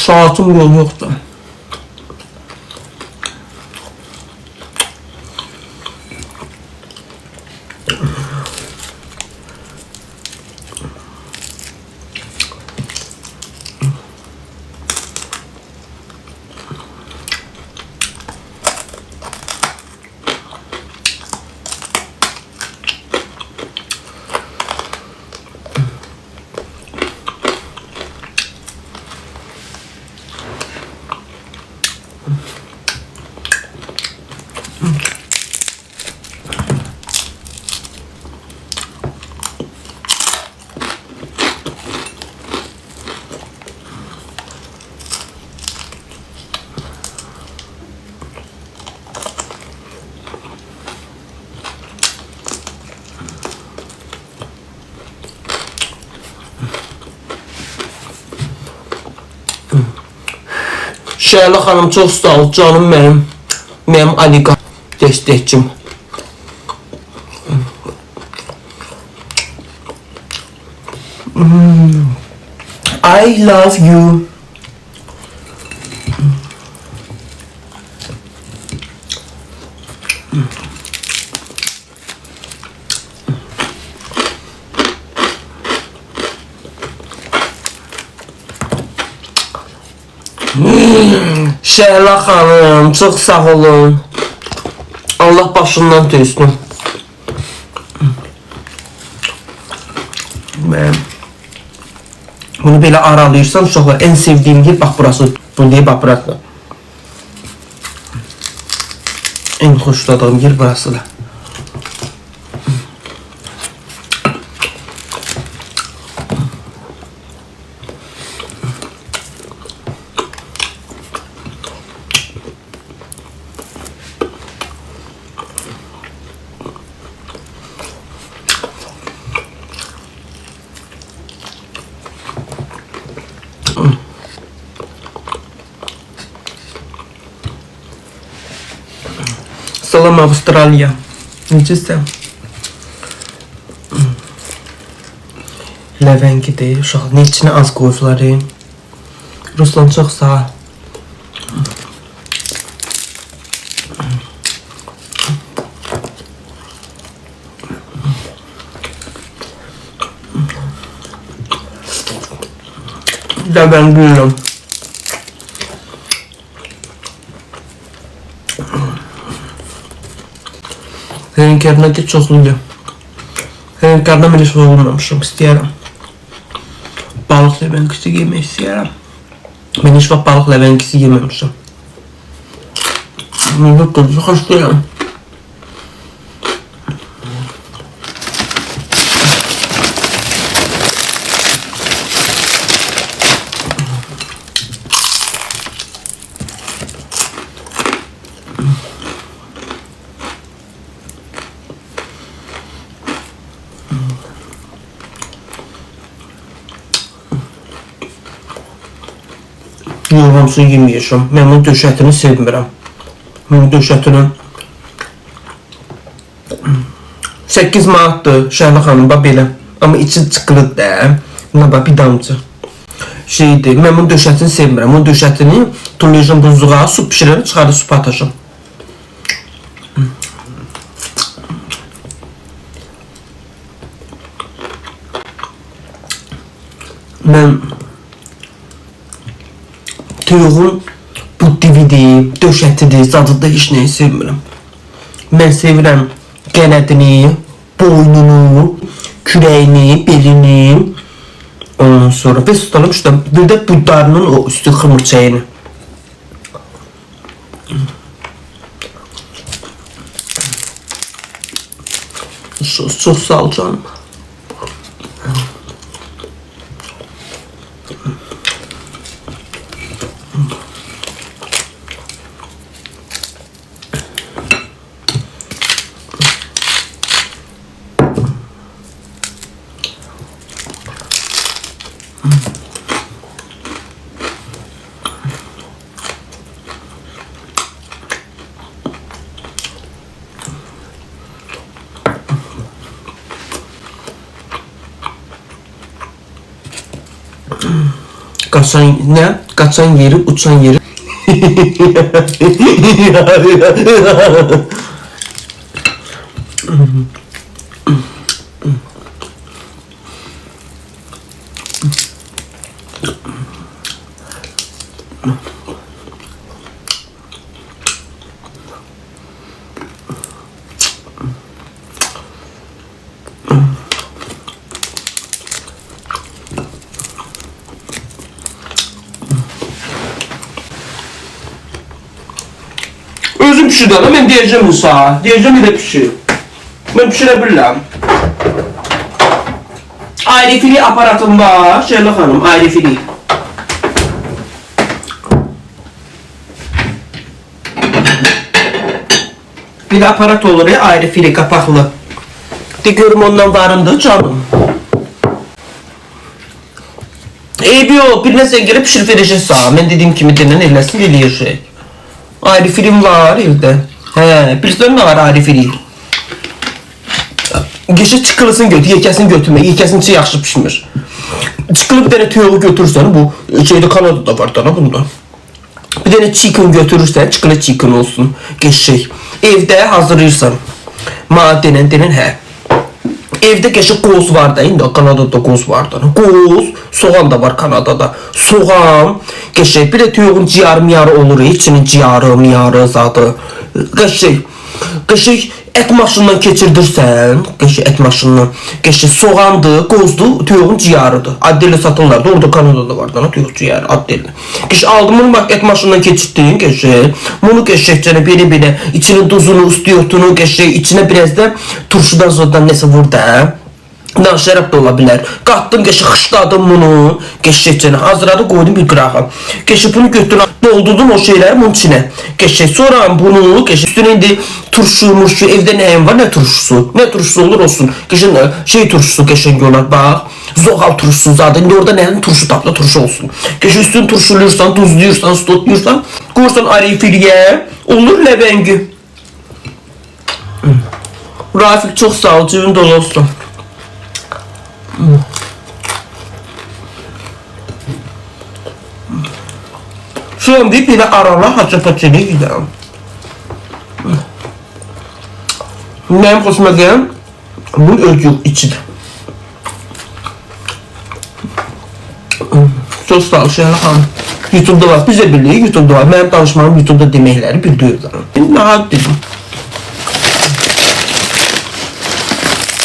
Saatım yol yoxdur. Şəhla xanım çox sağ ol canım mənim Aliqa dəstəkçim. I love you. Şəhla xanım, çox sağ olun. Allah başından töysün. Bunu belə aralayırsan, uşaqlar, en sevdiyim yer, bax burası, bu deyib, bax burası. En xoşladığım yer burasıdır. Salam Avustraliya. Necəsən? Ləvəngidir, uşaq. Ne içine az qoyublar. Ruslan çox sağ ol. Ləvəngiyəm. Hünkârına ki çoxluydu. Hünkârına mən heç olmamışım, istəyərəm. Balıq ləvəngisi yemək istəyərəm. Mən heç vaxt balıq ləvəngisi yeməmişim. Mən də xoş deyirəm. Yox, hamısını yeməyəcəm. Mən bunun döşətini sevmirəm. Bunun döşətinin 8 manatdır Şəhla xanım, bax belə. Amma içi çıxılır da. Buna bax bir damcı. Şeydir, mən bunun döşətini sevmirəm. Bunun döşətini tullayacam buzluğa, su pişirəm, çıxarıb su patacam. Mən toyuğun bu dividir, döşətidir, zadıdır, heç nəyi sevmirəm. Mən sevirəm qənədini, boynunu, kürəyini, belini, ondan sonra və tutalım işte bir də budlarının o üstü xımırçayını. Çox sağ ol canım. Kaçan yeri, uçan yeri. Özüm pişirdim, ben diyeceğim Musa. Diyeceğim bir de pişir. Ben pişirebilirim. Ayrı fili aparatım var, Şerlik Hanım, ayrı fili. Bir de aparat olur ya, ayrı fili kapaklı. De görüm ondan varındı canım. Bir o, birine sen girip pişirip vereceksin. Ben dediğim kimi denen eylesin, eləyəcək. Ayrı film var evde. Bilirsən ne var ayrı film? Geçi çıkılısın götür, yekəsini götürme, yekəsini içi yaxşı pişmir. Çıkılıp bir tane tüyoğu götürürsən, bu şeyde Kanada'da var da bundan. Bir tane chicken götürürsən, çıkılı chicken olsun, geçecek. Evde hazırlayırsan, denen Evde geçik qoz var da, indi Kanada'da qoz var da. Qoz, soğan da var Kanada'da. Soğan, geçik, bir de tüyoğun ciyarı olur, içinin ciyarı zadı. Geçik, et maşından keçirdirsən, et maşından, soğandı, qozdu, tüyoğun ciyarıdır. Addelli satırlar da, orada Kanada'da var da, tüyoğun ciyarı, addelli. Aldım bunu bak, et maşından keçirdin, bunu belə, içinin duzunu, üstüyotunu, içine biraz da turşudan sonra nəsə vur da. Şərab da ola bilər. Qatdım, xışladım bunu, hazırladım, qoydum bir qırağa. Bunu götürdüm, doldurdum o şeyləri bunun içine. Sonra bunu, üstüne indi turşu, evde nəyim var, nə turşusu olur olsun. Turşusu görlər, bax. Zoğal turşusu zaten, indi orada nəyinin turşu tapla, turşu olsun. Üstünü turşuluyursan, tuzluyursan, stotlayursan, qoyursan arayı filiyə, olur ləbəngi. Rafik çox sağ ol, cibin dolu olsun. Şimdi bir de arala haçapaçını gidelim. Benim hoşuma gelen bunun özgür içidir. Çok sağ ol Şerlik Hanım. YouTube'da var, bize birliği YouTube'da var. Benim danışmanım YouTube'da demekleri bildiriyorlar. Ne dedim.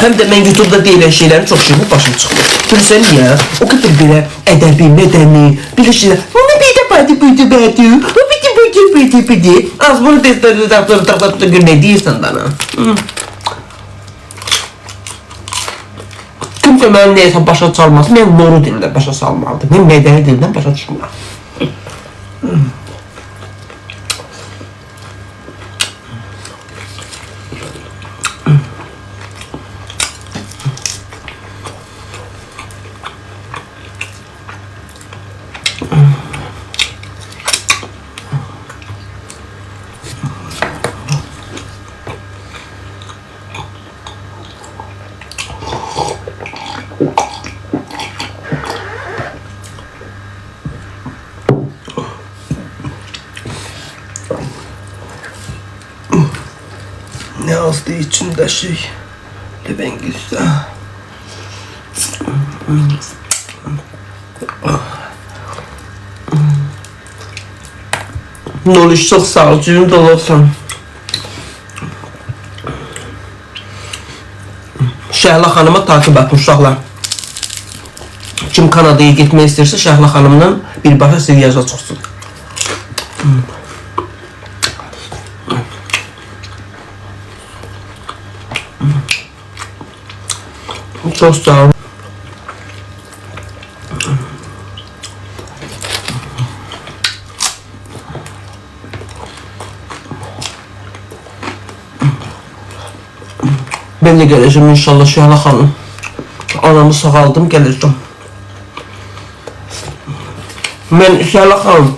Hem de ben YouTube'da deyilen şeylerin çok şeyini başım çıkıyor. Bilirsen ya, o kadar bile edebi, medeni, bir şeyler. Onu bir de badi, bidi. Az bunu testleri ne diyorsan bana. Kimse benim neyse başa çalmaz. Ben doğru dilden başa salmalıydım. Ben medeni dilden başa çıkmam. Ne azdı içinde şey. Ben gitse. Noliş çok sağ ol, cebim dolu olsun. Şerlik Hanım'a takip etmiş uşaqlar. Kim Kanada'ya gitmək istəyirsə, Şerlik Hanım'la birbaşa seviyəcə çıxsın. Çok sağ ol. Ben de geleceğim inşallah Şerlik Hanım. Anamı sağaldım, geleceğim. Ben Şerlik Hanım,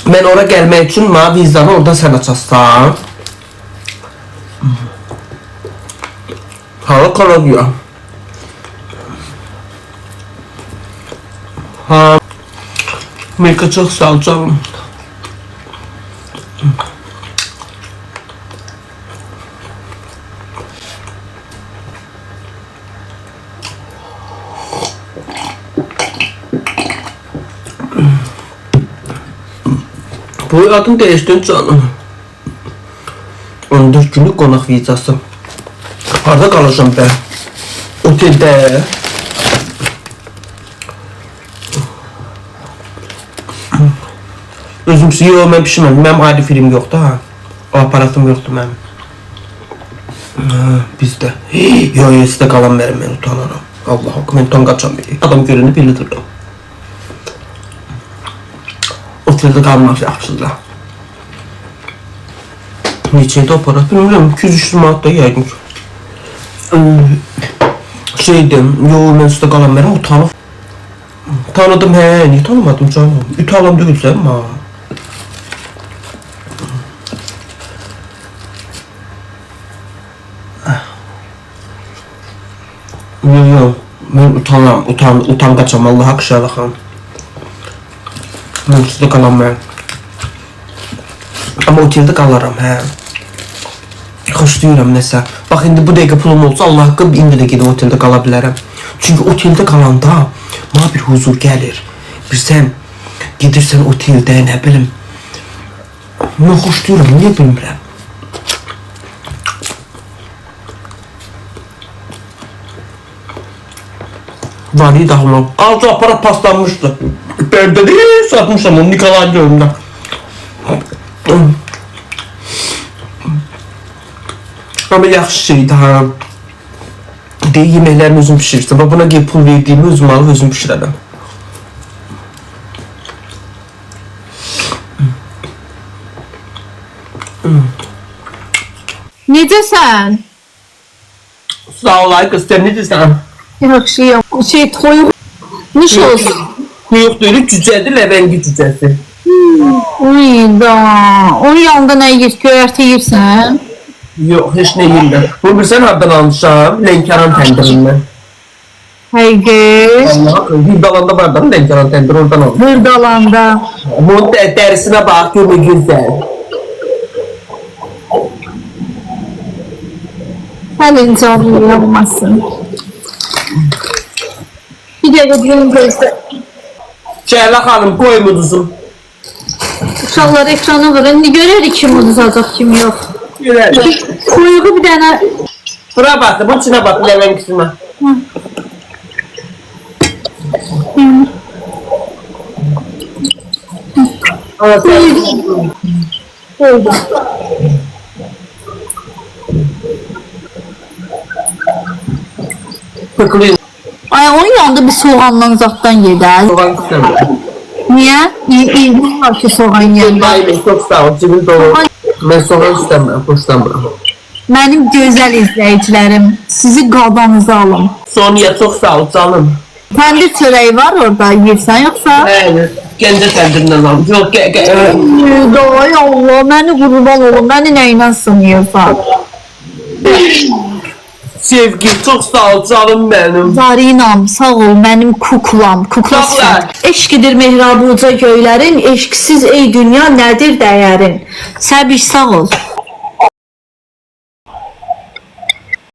ben oraya gelmek için mavi vizanı orada sen açarsan. Hava kalıyor. Melika çok sağ ol canım. Bu adın değiştin canım. 14 günlük konak vizası. Harda kalacağım ben? Otelde. Özümsü yox, mən pişirməm. Mənim ayrı film yoxdur ha. Aparatım yoxdur mənim. Bizdə. Yox, sizdə qalan verin, mən utanıram. Allah haqqı, mən utan qaçam. Adam görünü bildirirəm. Otelde qalmaq yaxşıdır. Neçəydi aparat? Bilmirəm, 200-300 manat da yəqin ki. Şeydim, yox, mən sizdə qalan verin, utanıb. Tanıdım, niye tanımadım canım? İtalyan değilsem ha. Yok, ben utangaçam, Allah'a kışarıqam. Ben sizdə qalam ben. Ama otelde qalaram, Xoşlayıram nəsə. Bax, indi bu dəqiqə pulum olsa, Allah haqqı indi də gedib otelde qala bilərəm. Çünki otelde qalanda bana bir huzur gəlir. Bir sən gedirsən otelde, nə bilim. Mən xoşlayıram, niyə bilmirəm. Vali dağılmam. Altı aparat paslanmıştı. Perde değil, satmışam onu Nikolay göründə. Ama yaxşı şeydi ha. Deyil, yeməklərimi özüm pişirirsən. Bax, buna gəlib pul verdiyimi özüm alıb özüm pişirərəm. Necəsən? Sağ ol ay qız, sən necəsən? Yaxşıyam. Toyuqmuş olsun. Yox deyil, cücədir, ləvəngi cücəsi. Uyda. Onun yanında nə yiyir? Göyərti yiyirsən? Yox, heç nə yiyirəm. Bunu bilsən hardan almışam? Lənkəran təndirindən. Həqiqi. Allah, Hırdalanda var da Lənkəran təndir, oradan almışam. Hırdalanda. Bunun dərisinə bax, gör nə gözəl. Həlin canlı yanmasın. Bir dəqiqə bunu gözlə. Şəhlə xanım, qoy muduzum. Uşaqlar ekrana vurun. İndi görərik kim uduzacaq, kim yox. Görərik. Toyuğu bir dənə. Bura baxdı, bu içinə baxdı, ləvəngisine. Oldu. Pıkılıyım. Ay, onun yanında bir soğanla uzaqdan yedər. Soğan istemiyorum. Niyə? İyi var ki soğan yedər. Aynen, çok sağ ol, cibim dolu. Ben soğan istemiyorum, hoşlanmıyorum. Mənim gözəl izləyicilərim, sizi qadanıza alım. Sonya, çok sağ ol canım. Təndir çörəyi var orada, yiyirsən yoxsa? Evet, kendi tendirinden aldım. Yok, Ay Allah, məni qurban olun, məni nəylə sınıyırsan? Sevgi, çok sağ ol canım benim. Zarinam, sağ ol, mənim kuklam, kuklasın. Kuklar. Eşqidir mehrabı uca göylərin, eşqsiz ey dünya nədir dəyərin? Səbiş, sağ ol.